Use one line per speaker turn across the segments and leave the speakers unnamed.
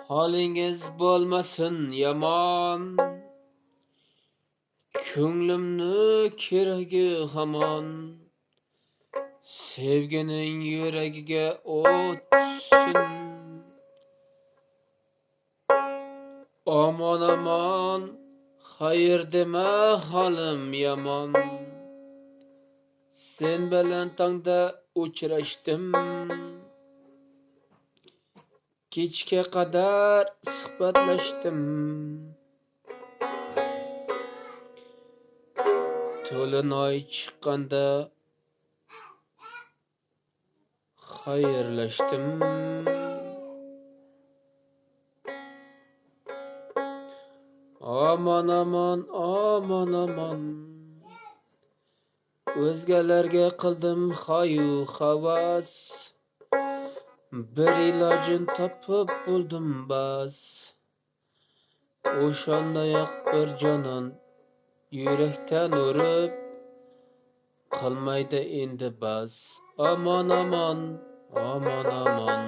Halingiz bo'lmasin yomon, ko'nglimni keragi hamon. Sevgining yuragiga o'tsin. Aman aman, xayr dema halim yomon. Sen bilan tongda uchrashdim. Kechga qadar suhbatlashdim. To'lin oy chiqqanda xayrlashdim. Aman aman, aman aman, o'zgalarga qildim hayu havas. Bir ilojin topib bo'ldim bas. O'shandayoq bir jonon yurakdan urib, qilmaydi endi bas. Aman aman, aman aman,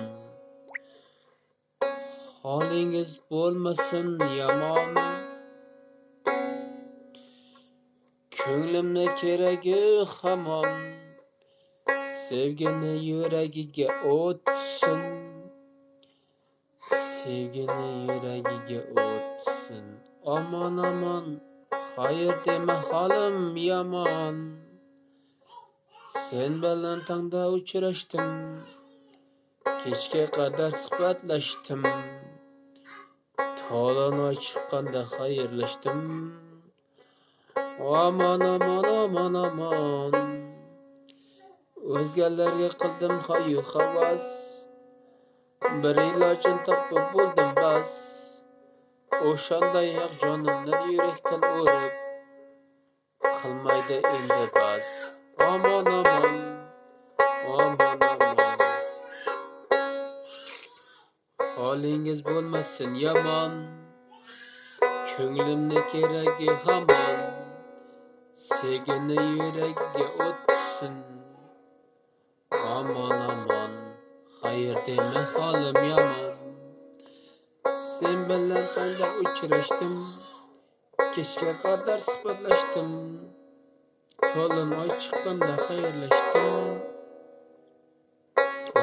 holingiz bo'lmasin yomon. Ko'nglimni keragi hamon. Sevgini yuragiga o'tsin. Sevgini yuragiga o'tsin. Aman aman, xayr dema halim yomon. Sen bilan tongda uchrashdim. Kechga qadar suhbatlashdim. To'lin oy chiqqanda xayrlashdim. Aman aman, aman aman, o'zgalarga qildim hayu havas. Bir ilojin topib bo'ldim bas. O'shandayoq jonimdan yurakdan urib, qilmaydi endi bas. Aman aman, aman aman, holingiz bo'lmasin yomon. Ko'nglimni keragi hamon. Sevgini yuragiga o'tsin. Aman aman, xayr dema halim yomon. Sen bilan tongda uchrashdim. Kechga qadar suhbatlashdim. To'lin oy chiqqanda xayrlashdim.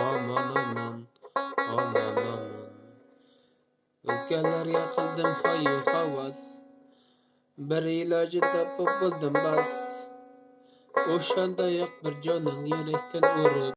Aman aman, aman aman, o'zgalarga qildim hayu havas. Bir ilojin topib bo'ldim bas. O'shandayoq bir jonon yurakdan urib,